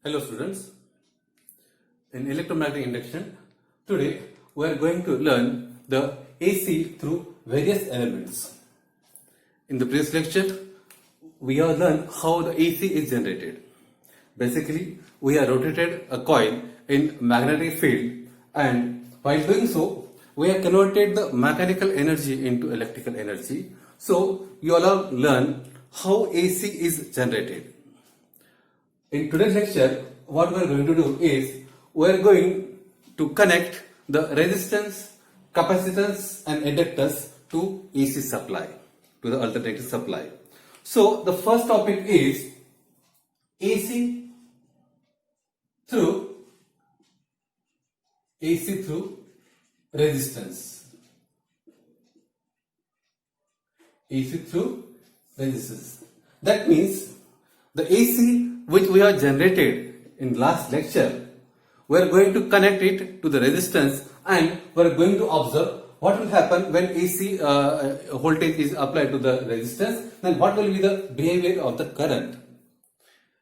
Hello students, in electromagnetic induction, today we are going to learn the AC through various elements. In the previous lecture, we have learned how the AC is generated. Basically, we have rotated a coil in magnetic field, and while doing so, we have converted the mechanical energy into electrical energy. So, you all have learned how AC is generated. In today's lecture, what we are going to do is we are going to connect the resistance, capacitance and inductors to AC supply, to the alternating supply. So the first topic is AC through resistance. AC through resistance. That means the AC which we have generated in last lecture, we are going to connect it to the resistance and we are going to observe what will happen when AC voltage is applied to the resistance, then what will be the behavior of the current.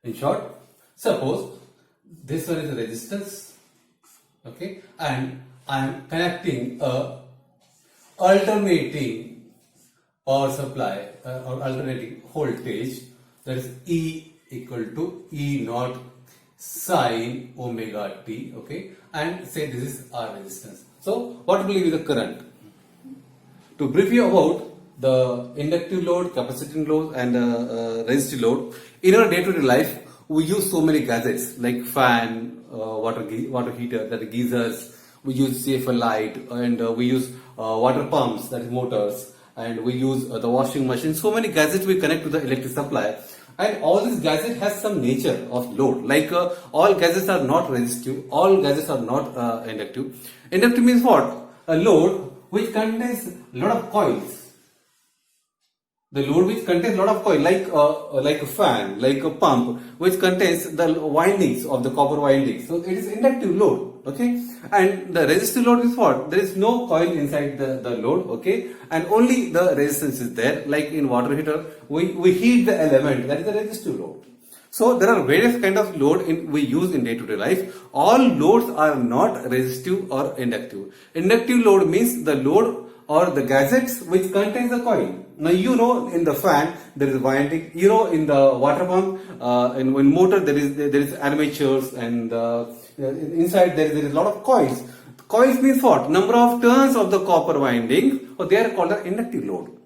In short, suppose this one is the resistance, okay, and I am connecting a alternating power supply or alternating voltage, that is E equal to E naught sine omega t, okay, and say this is our resistance. So what will be the current? To brief you about the inductive load, capacitive load and resistive load, in our day-to-day life we use so many gadgets like fan, water heater, that is geysers, we use CFL light, and we use water pumps, that is motors, and we use the washing machine. So many gadgets we connect to the electric supply. And all these gadgets has some nature of load. Like all gadgets are not resistive, all gadgets are not inductive. Inductive means what? A load which contains a lot of coils. The load which contains a lot of coil, like a fan, like a pump, which contains the windings of the copper windings. So it is inductive load, okay. And the resistive load is what? There is no coil inside the load, okay, and only the resistance is there. Like in water heater, we heat the element, that is the resistive load. So there are various kind of load we use in day-to-day life. All loads are not resistive or inductive. Inductive load means the load or the gadgets which contains the coil. Now you know in the fan there is winding, you know in the water pump, in motor there is armatures, and inside there is a lot of coils. Coils means what? Number of turns of the copper winding, or they are called the inductive load.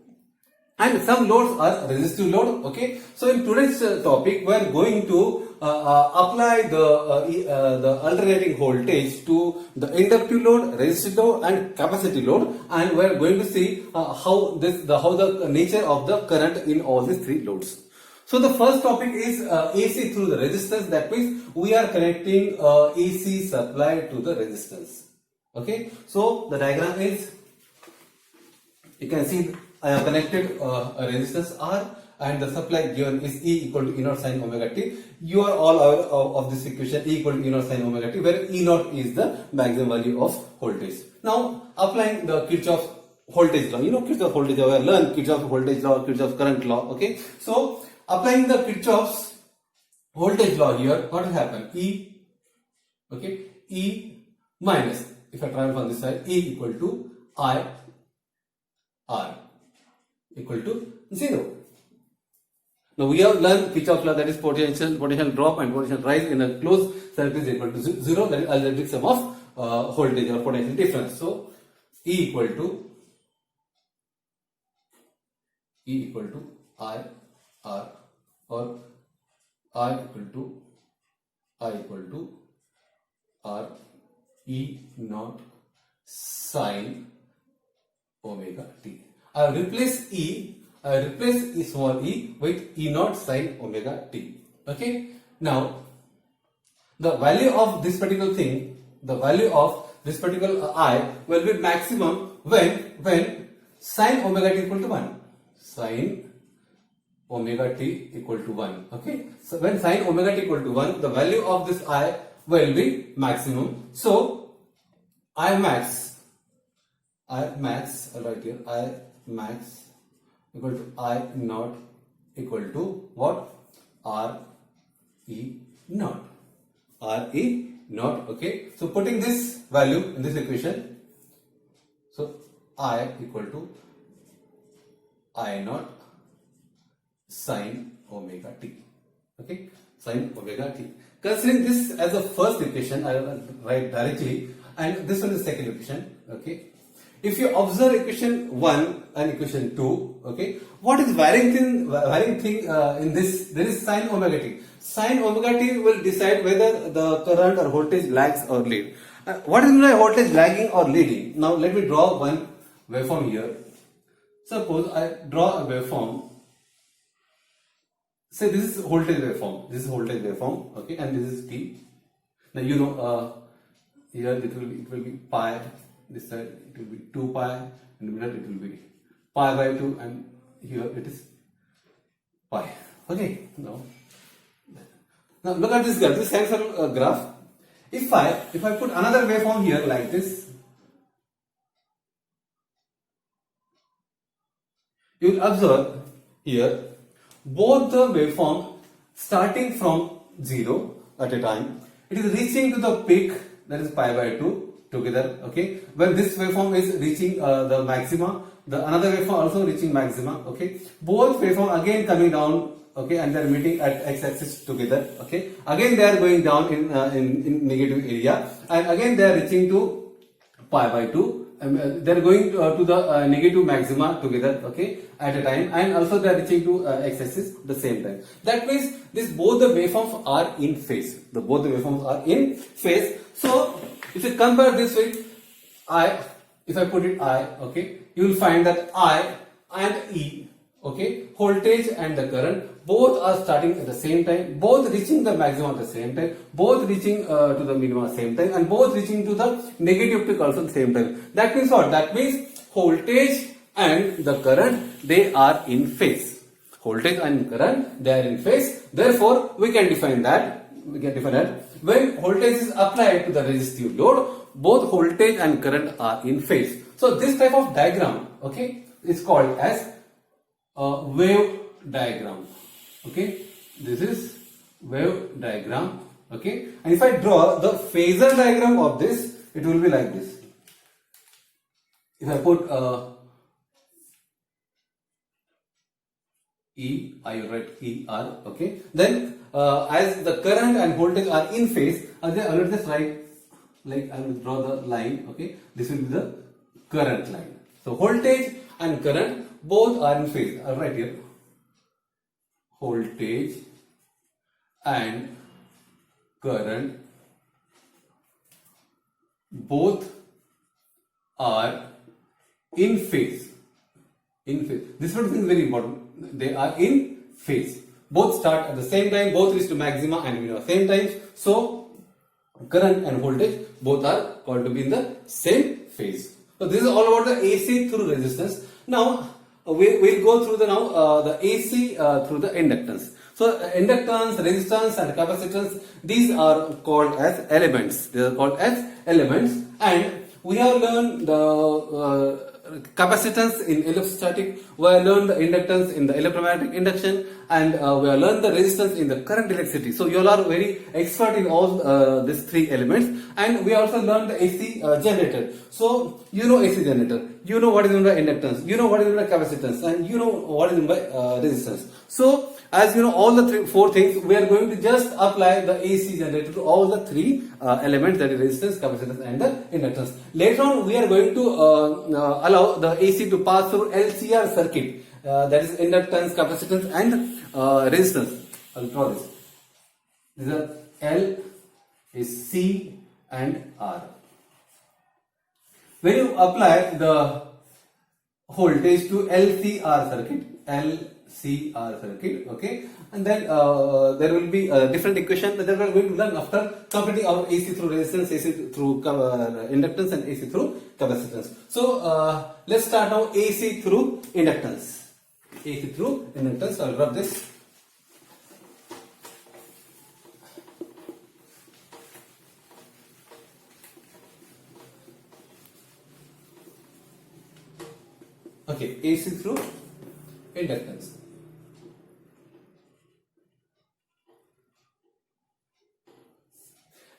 And some loads are resistive load, okay. So in today's topic we are going to apply the alternating voltage to the inductive load, resistive load and capacitive load, and we are going to see how the nature of the current in all these three loads. So the first topic is AC through the resistance. That means we are connecting AC supply to the resistance, okay. So the diagram is, you can see I have connected a resistance R and the supply given is E equal to E naught sin omega t. You are all aware of this equation, E equal to E naught sin omega t, where E naught is the maximum value of voltage. Now applying the Kirchhoff's voltage law, you know Kirchhoff's voltage law, we have learned Kirchhoff's voltage law, Kirchhoff's current law, okay. So applying the Kirchhoff's voltage law here, what will happen? E, okay, E minus, if I travel from this side, E equal to I R equal to 0. Now we have learned Kirchhoff's law, that is potential drop and potential rise in a closed circuit is equal to 0, that is algebraic sum of voltage or potential difference. So E equal to I R, or I equal to R E naught sin omega t. I replace small e with E naught sin omega t. Okay. Now the value of this particular thing, the value of this particular I will be maximum when sin omega t equal to 1. Sin omega t equal to 1. Okay. So when sin omega t equal to 1, the value of this I will be maximum. So I max, I'll write here, I max equal to I naught equal to what? R E naught. Re naught. Okay, so putting this value in this equation, so I equal to I naught sine omega t. Okay, sine omega t. Considering this as the first equation, I will write directly, and this one is the second equation. Okay, if you observe equation 1 and equation 2, okay, what is varying thing in this? There is sine omega t. Sine omega t will decide whether the current or voltage lags or lead. What is my voltage lagging or leading? Now let me draw one waveform here. Suppose I draw a waveform. Say this is voltage waveform. This is voltage waveform. Okay, and this is t. Now you know here it will be pi. This side it will be 2 pi. In the middle it will be pi by 2, and here it is pi. Okay. Now look at this graph. This sinusoidal graph. If I put another waveform here like this, you will observe here both the waveform starting from 0 at a time. It is reaching to the peak, that is pi by 2 together. Okay. When this waveform is reaching the maxima, the another waveform also reaching maxima. Okay. Both waveform again coming down. Okay, and they are meeting at x-axis together. Okay, again they are going down in negative area, and again they are reaching to pi by 2. They are going to the negative maxima together. Okay, at a time, and also they are reaching to x-axis at the same time. That means both the waveforms are in phase. Both the waveforms are in phase. So if you compare this with I, if I put it I, okay, you will find that I and E, okay, voltage and the current both are starting at the same time, both reaching the maximum at the same time, both reaching to the minimum at the same time, and both reaching to the negative peak also at the same time. That means what? That means voltage and the current, they are in phase. Voltage and current, they are in phase. Therefore, we can define that. When voltage is applied to the resistive load, both voltage and current are in phase. So this type of diagram, okay, is called as a wave diagram. Okay, this is wave diagram. Okay, and if I draw the phasor diagram of this, it will be like this. If I put E, I will write ER. Okay, then as the current and voltage are in phase, I will just write, like I will draw the line. Okay, this will be the current line. So voltage and current both are in phase. I'll write here voltage and current both are in phase. This one is very important. They are in phase. Both start at the same time, both reach to maxima and minima at the same time. So current and voltage both are called to be in the same phase. So this is all about the AC through resistance. Now we'll go through the AC through the inductance. So inductance, resistance and capacitance, these are called as elements. They are called as elements, and we have learned the capacitance in electrostatic, we have learned the inductance in the electromagnetic induction, and we have learned the resistance in the current electricity. So you all are very expert in all these three elements, and we also learned the AC generator. So you know AC generator, you know what is in the inductance, you know what is in the capacitance, and you know what is in the resistance. So as you know all the four things, we are going to just apply the AC generator to all the three elements, that is resistance, capacitance and the inductance. Later on we are going to allow the AC to pass through LCR circuit, that is inductance, capacitance and resistance. I'll draw this. These are L is C and R. When you apply the voltage to LCR circuit, okay, and then there will be a different equation that we are going to learn after completing our AC through resistance, AC through inductance and AC through capacitance. So let's start now AC through inductance. AC through inductance. I'll rub this. Okay, AC through inductance.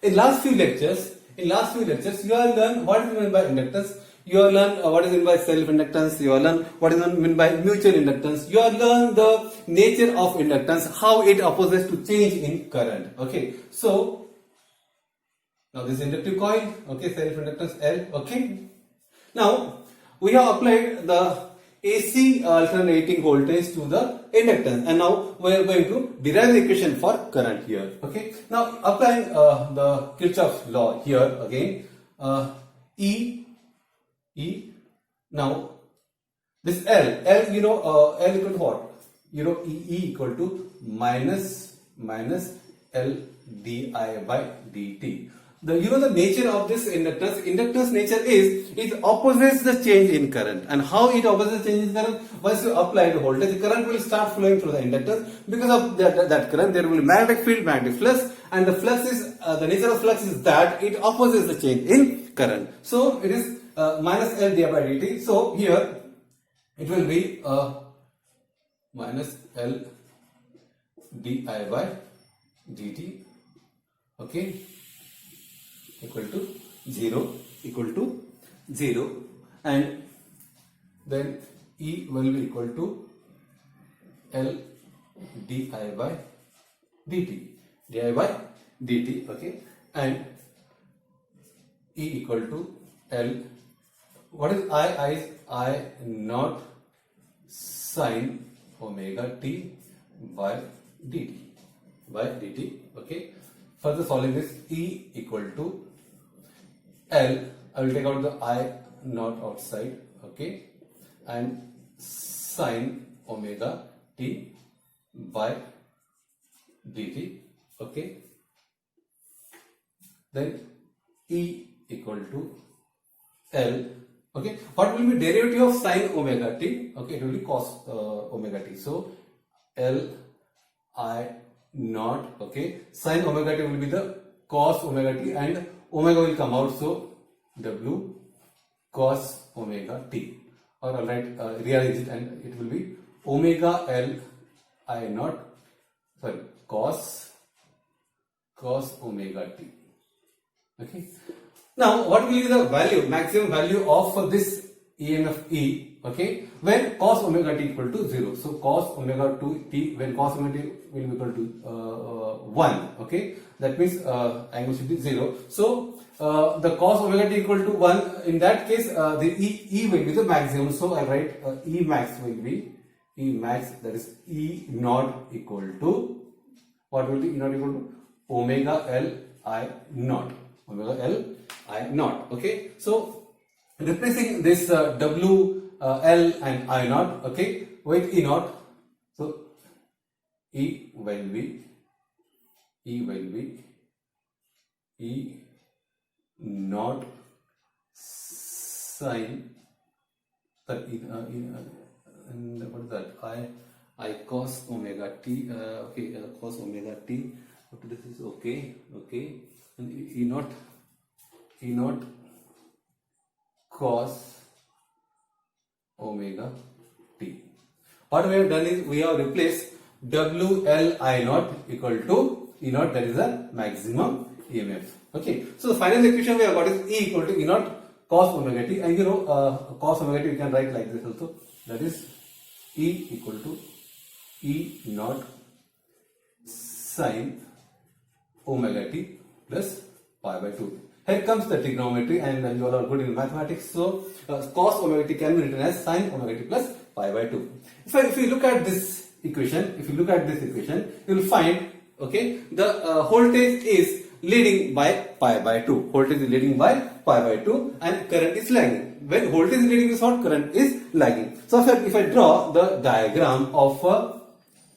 in last few lectures, you have learned what is meant by inductance. You have learned what is meant by self-inductance. You have learned what is meant by mutual inductance. You have learned the nature of inductance, how it opposes to change in current. Okay, so now this inductive coil. Okay, self-inductance L. Okay, now we have applied the AC alternating voltage to the inductance, and now we are going to derive the equation for current here. Okay, now applying the Kirchhoff's law here again. Now this L you know, L equal to what? You know, E equal to minus L di by dt. You know the nature of this inductance. Inductance nature is it opposes the change in current. And how it opposes the change in current? Once you apply the voltage, the current will start flowing through the inductance. Because of that current, there will be magnetic field, magnetic flux, and the flux is the nature of flux is that it opposes the change in current. So it is minus L di by dt. So here it will be minus L di by dt. Okay, equal to 0, and then E will be equal to L di by dt, okay, and E equal to L, what is I naught sine omega t by dt, okay. Further solving this, E equal to L, I will take out the I naught outside, okay, and sine omega t by dt, okay. Then E equal to L, okay. What will be derivative of sine omega t? Okay, it will be cos omega t. So L I naught, okay, sine omega t will be the cos omega t, and omega will come out, so W cos omega t, or I'll write rearrange it, and it will be omega L I naught, sorry, cos omega t. Okay. Now what will be the value, maximum value of this EMF E, okay, when cos omega t equal to 0. So cos omega t, when cos omega t will be equal to 1, okay, that means angle should be 0. So the cos omega t equal to 1, in that case the E will be the maximum. So I write E max will be E max, that is E naught equal to, what will be E naught equal to? Omega L I naught, okay. So replacing this W, L and I naught, okay, with E naught. So E will be E naught sine, and what is that? I cos omega t, okay, cos omega t. This is okay, and E naught cos omega t. What we have done is we have replaced W L I naught equal to E naught, that is the maximum EMF. Okay, so the final equation we have got is E equal to E naught cos omega t, and you know cos omega t we can write like this also, that is E equal to E naught sine omega t plus pi by 2. Here comes the trigonometry, and you all are good in mathematics. So cos omega t can be written as sine omega t plus pi by 2. If you look at this equation, you will find, okay, the voltage is leading by pi by 2. Voltage is leading by pi by 2, and current is lagging. When voltage is leading, is what? Current is lagging. So if I draw the diagram of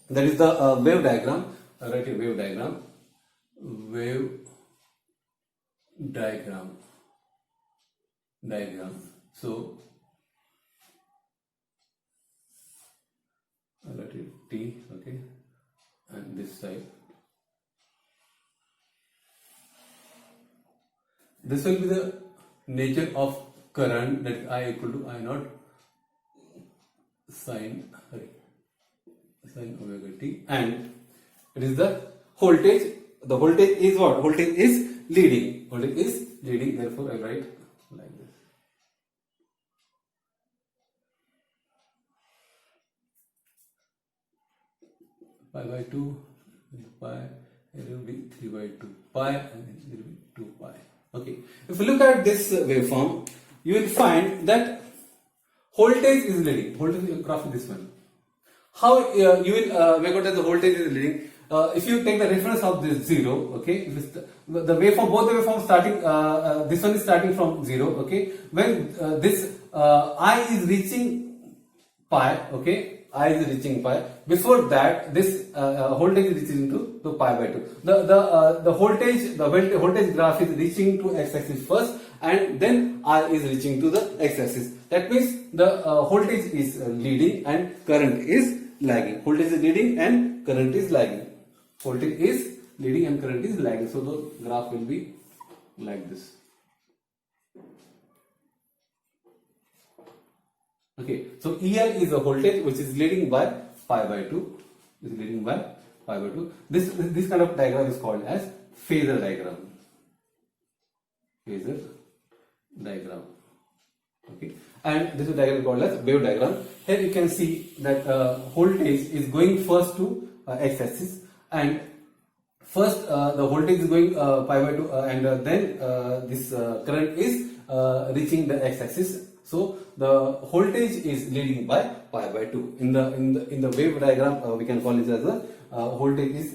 that is the wave diagram. I write a wave diagram. So I write it T, okay, and this side. This will be the nature of current, that is I equal to I naught sine omega t, and it is the voltage. The voltage is what? Voltage is leading. Voltage is leading. Therefore, I write like this. Pi by 2 into pi. It will be 3 by 2 pi, and it will be 2 pi. Okay. If you look at this waveform, you will find that voltage is leading. Voltage graph is this one. How you will make out that the voltage is leading? If you take the reference of this 0, okay, if the waveform, both the waveforms starting, this one is starting from 0, okay. When this I is reaching pi, okay, I is reaching pi. Before that, this voltage is reaching to pi by 2. The voltage graph is reaching to x-axis first, and then I is reaching to the x-axis. That means the voltage is leading and current is lagging. Voltage is leading and current is lagging. Voltage is leading and current is lagging. So the graph will be like this. Okay, so EL is a voltage which is leading by pi by 2. Is leading by pi by 2. This kind of diagram is called as phasor diagram. Phasor diagram. Okay, and this is diagram called as wave diagram. Here you can see that voltage is going first to x-axis, and first the voltage is going pi by 2, and then this current is reaching the x-axis. So the voltage is leading by pi by 2. In the wave diagram, we can call it as a voltage is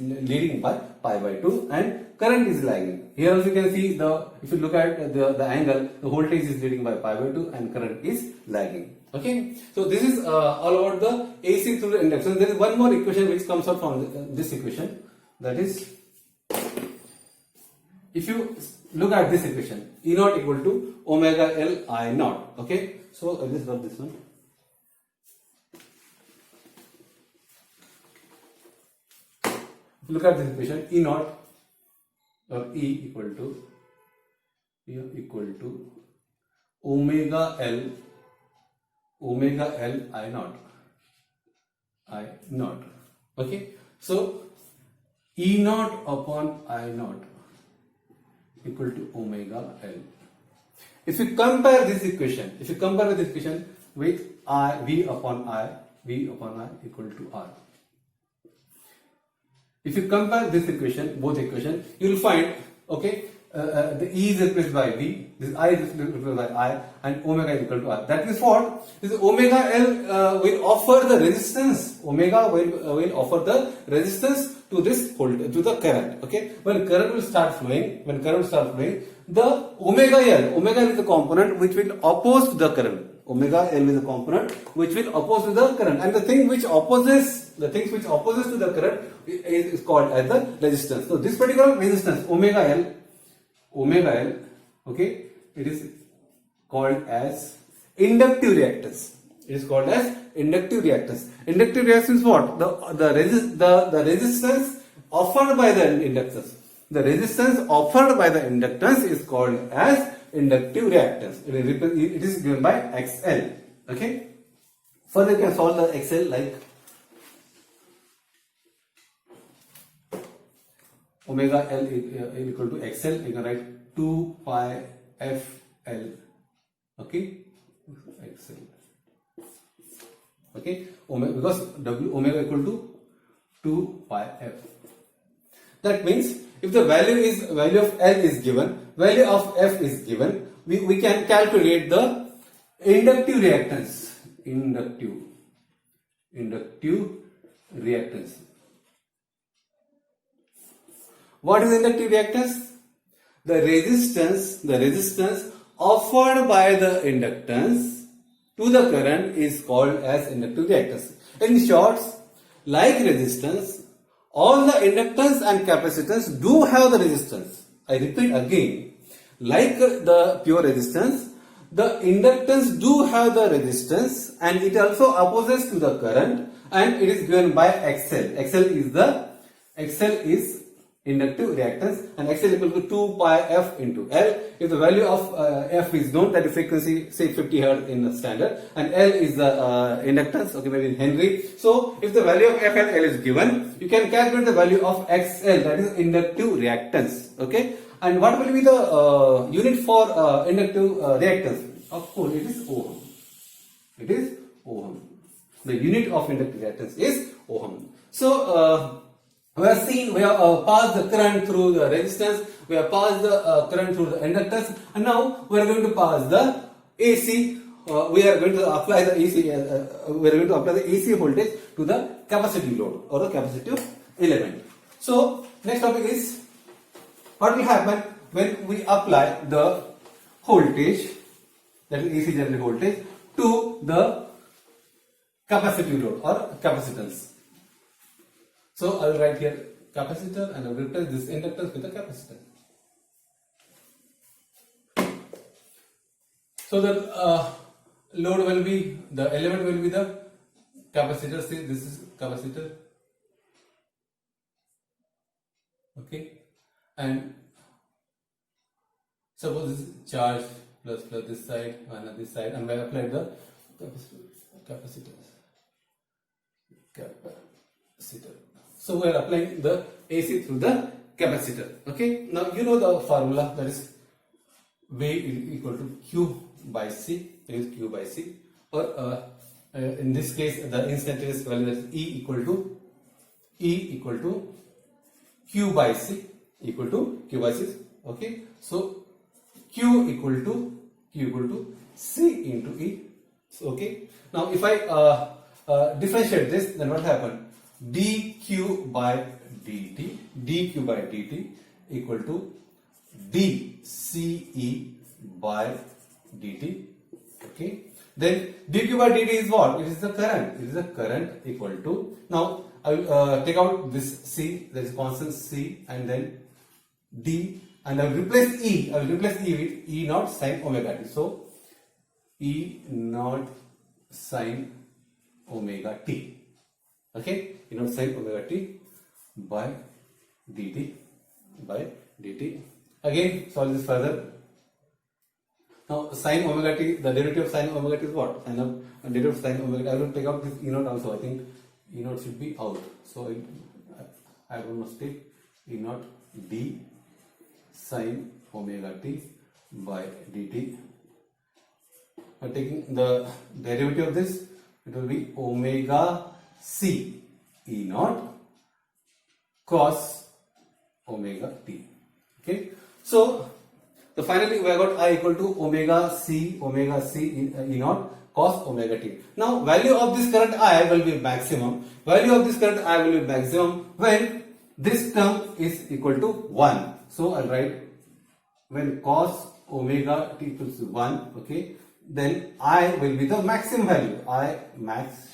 leading by pi by 2 and current is lagging. Here also you can see if you look at the angle, the voltage is leading by pi by 2 and current is lagging. Okay, so this is all about the AC through the induction. There is one more equation which comes out from this equation, that is, if you look at this equation, E naught equal to omega L I naught. Okay, so I just got this one. If you look at this equation, E naught or E equal to omega L I naught. Okay, so E naught upon I naught equal to omega L. If you compare this equation, with V upon I equal to R. If you compare this equation, both equations, you will find, okay, the E is replaced by V, this I is replaced by I, and omega is equal to R. That is what? This omega L will offer the resistance. Omega will offer the resistance to this voltage, to the current. Okay, when current will start flowing, the omega L is the component which will oppose to the current. Omega L is the component which will oppose to the current, and the things which opposes to the current is called as the resistance. So this particular resistance, omega L, okay, it is called as inductive reactance. Inductive reactance is what? The resistance offered by the inductance. The resistance offered by the inductance is called as inductive reactance. It is given by XL. Okay. Further, you can solve the XL like omega L is equal to XL. You can write 2 pi FL. Okay. XL. Okay, because omega equal to 2 pi f. That means if the value of L is given, value of F is given, we can calculate the inductive reactance. Inductive reactance. What is inductive reactance? The resistance offered by the inductance to the current is called as inductive reactance. In short, like resistance, all the inductance and capacitance do have the resistance. I repeat again, like the pure resistance, the inductance do have the resistance and it also opposes to the current, and it is given by XL. XL is inductive reactance, and XL equal to 2 pi f into L. If the value of f is known, that is frequency, say 50 Hz in the standard, and L is the inductance, okay, maybe in Henry. So if the value of f and L is given, you can calculate the value of XL, that is inductive reactance, okay. And what will be the unit for inductive reactance? Of course, it is ohm. It is ohm. The unit of inductive reactance is ohm. So we have passed the current through the resistance, we have passed the current through the inductance, and now we are going to pass the AC. We are going to apply the AC. We are going to apply the AC voltage to the capacitive load or the capacitive element. So next topic is what will happen when we apply the voltage, that is AC generated voltage, to the capacitive load or capacitance. So I will write here capacitor and I will replace this inductance with a capacitor. So the load will be, the element will be the capacitor. Say this is capacitor, okay, and suppose this is charge plus this side and this side, and we apply the capacitor. So we are applying the AC through the capacitor. Okay. Now you know the formula, that is V is equal to Q by C. It is Q by C. Or in this case, the instantaneous value, that is E equal to Q by C, equal to Q by C. Okay. So Q equal to C into E. So, okay. Now if I differentiate this, then what happened? dq by dt equal to dce by dt. Okay. Then dq by dt is what? It is the current. It is the current equal to. Now I will take out this C. There is constant C, and then d, and I will replace E. I will replace E with E naught sin omega t. So E naught sin omega t. Okay, E naught sin omega t by dt by dt. Again, solve this further. Now sin omega t, the derivative of sin omega t is what? Derivative of sin omega t. I will take out this E naught also. I think E naught should be out. So I will must take E naught d sin omega t by dt. By taking the derivative of this, it will be omega c E naught cos omega t. Okay. So finally we have got I equal to omega c E naught cos omega t. Now value of this current I will be maximum. Value of this current I will be maximum when this term is equal to 1. So I'll write when cos omega t equals to 1, okay, then I will be the maximum value, I max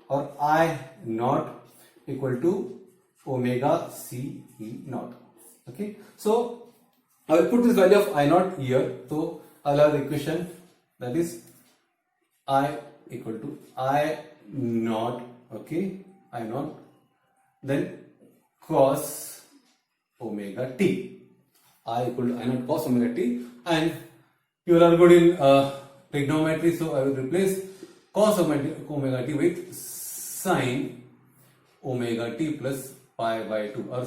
or I naught equal to omega c E naught. Okay, so I will put this value of I naught here. So I'll have the equation, that is I equal to I naught, okay, I naught, then cos omega t. I equal to I naught cos omega t, and you are good in trigonometry, so I will replace cos omega t with sin omega t plus pi by 2, or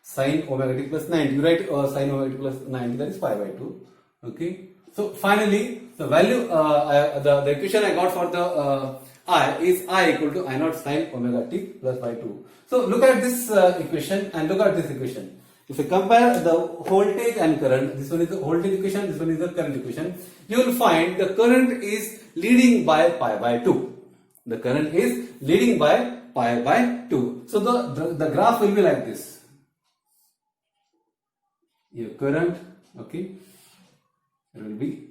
sin omega t plus 90. You write sin omega t plus 90, that is pi by 2. Okay. So finally, the value, the equation I got for the I is I equal to I naught sin omega t plus by 2. So look at this equation and look at this equation. If you compare the voltage and current, this one is the voltage equation, this one is the current equation, you will find the current is leading by pi by 2. The current is leading by pi by 2. So the graph will be like this. Your current, okay, it will be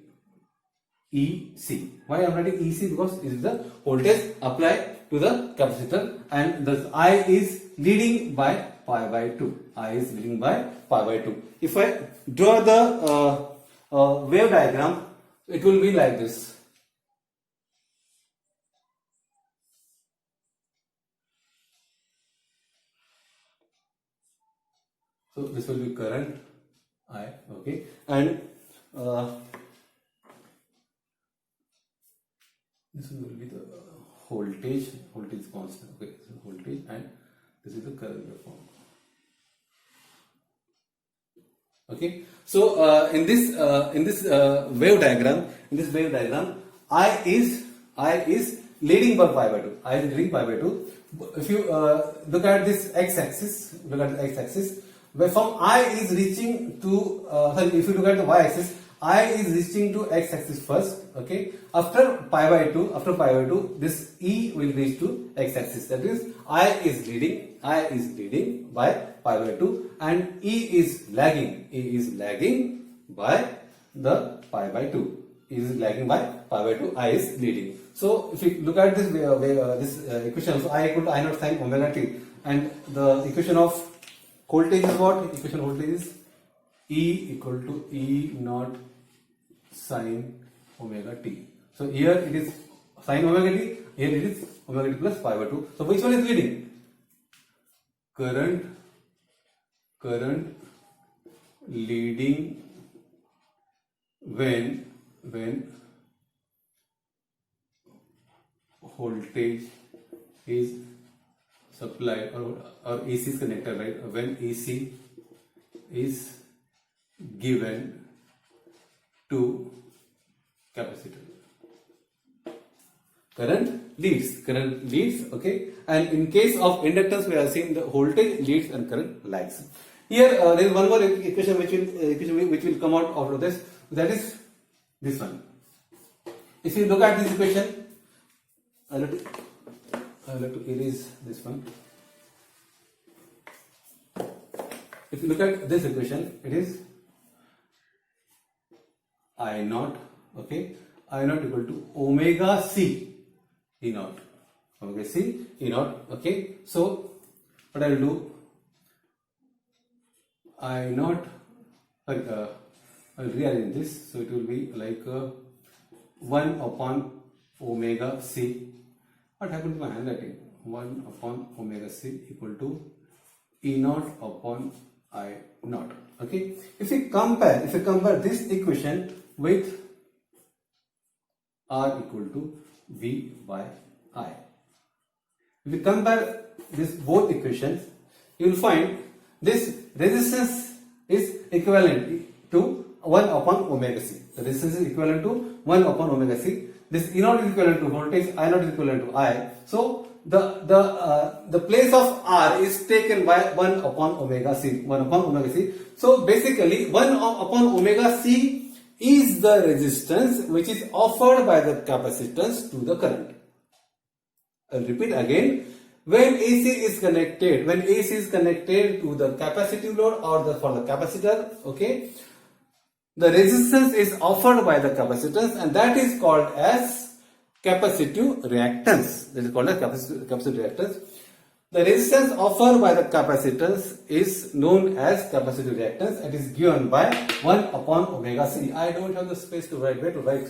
EC. Why I am writing EC? Because it is the voltage applied to the capacitor, and the I is leading by pi by 2. I is leading by pi by 2. If I draw the wave diagram, it will be like this. So this will be current I, okay, and this will be the voltage constant, okay, so voltage, and this is the current waveform. Okay, so in this wave diagram, I is leading by pi by 2. I is leading pi by 2. If you look at this x-axis, waveform I is reaching to if you look at the y-axis, I is reaching to x-axis first. Okay, after pi by 2, this E will reach to x-axis. That is, I is leading by pi by 2, and E is lagging by the pi by 2. E is lagging by pi by 2. I is leading. So if you look at this equation, so I equal to I naught sine omega t, and the equation of voltage is what? Equation of voltage is E equal to E naught sine omega t. So here it is sine omega t, here it is omega t plus pi by 2. So which one is leading? Current leading when voltage is supplied or AC is connected, right? When AC is given to capacitor, current leads, okay. And in case of inductance, we are seeing the voltage leads and current lags. Here there is one more equation which will come out of this. That is this one. If you look at this equation, I will have to erase this one. If you look at this equation, it is I naught, okay, I naught equal to omega C E naught, omega C E naught, okay. So what I will do, I naught, I will rearrange this, so it will be like 1 upon omega C. What happened to my handwriting? 1 upon omega C equal to E naught upon I naught. Okay. If you compare this equation with R equal to V by I. If you compare this both equations, you will find this resistance is equivalent to 1 upon omega C. The resistance is equivalent to 1 upon omega C. This E naught is equivalent to voltage, I naught is equivalent to I. So the place of R is taken by 1 upon omega C. 1 upon omega C. So basically 1 upon omega C is the resistance which is offered by the capacitance to the current. I'll repeat again. When AC is connected to the capacitive load or for the capacitor, okay, the resistance is offered by the capacitance, and that is called as capacitive reactance. That is called as capacitive reactance. The resistance offered by the capacitance is known as capacitive reactance. It is given by 1 upon omega C. I don't have the space to write. Where to write?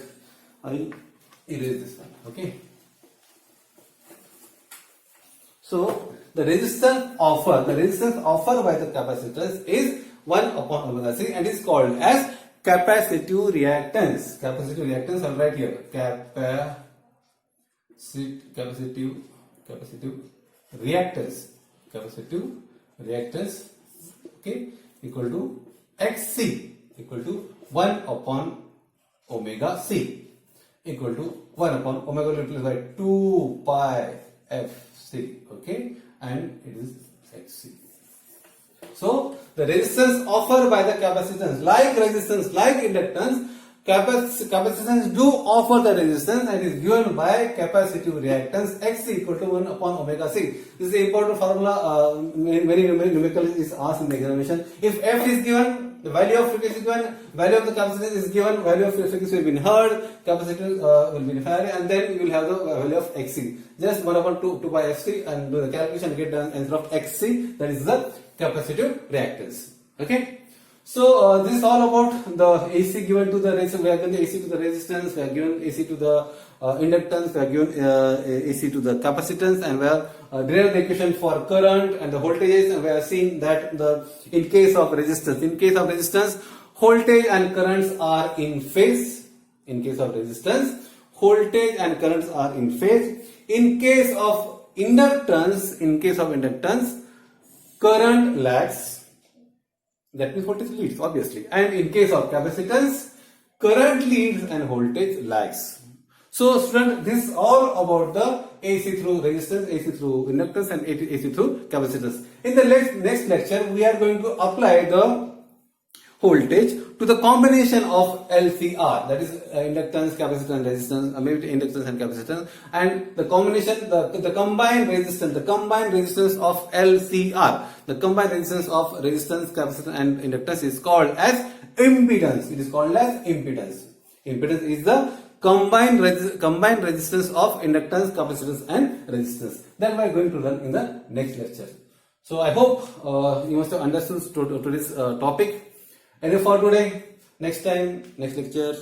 I will erase this one. Okay. So the resistance offered by the capacitors is 1 upon omega C and is called as capacitive reactance. Capacitive reactance, I'll write here. Capacitive reactance, okay, equal to XC equal to 1 upon omega C equal to 1 upon omega multiplied by 2 pi FC, okay, and it is XC. So the resistance offered by the capacitance, like resistance, like inductance, capacitance do offer the resistance and is given by capacitive reactance XC equal to 1 upon omega C. This is the important formula. Many numerical is asked in the examination. If F is given, the value of frequency is given, value of the capacitance is given, value of frequency will be heard, capacitor will be in Farad, and then you will have the value of XC. Just 1 upon 2 pi FC and do the calculation, get the answer of XC, that is the capacitive reactance. Okay. So this is all about the AC given to the resistance. We are given the AC to the resistance. We are given AC to the inductance. We are given AC to the capacitance, and we have derived the equation for current and the voltages. And we are seeing that in case of resistance, voltage and currents are in phase. In case of resistance, voltage and currents are in phase. In case of inductance, current lags. That means voltage leads, obviously. And in case of capacitance, current leads and voltage lags. So, student, this is all about the AC through resistance, AC through inductance, and AC through capacitance. In the next lecture, we are going to apply the voltage to the combination of LCR, that is inductance, capacitance, and resistance, maybe inductance and capacitance, and the combination, the combined resistance of LCR, the combined resistance of resistance, capacitance, and inductance is called as impedance. It is called as impedance. Impedance is the combined resistance of inductance, capacitance, and resistance. That we are going to learn in the next lecture. So I hope you must have understood today's topic. And for today, next lecture.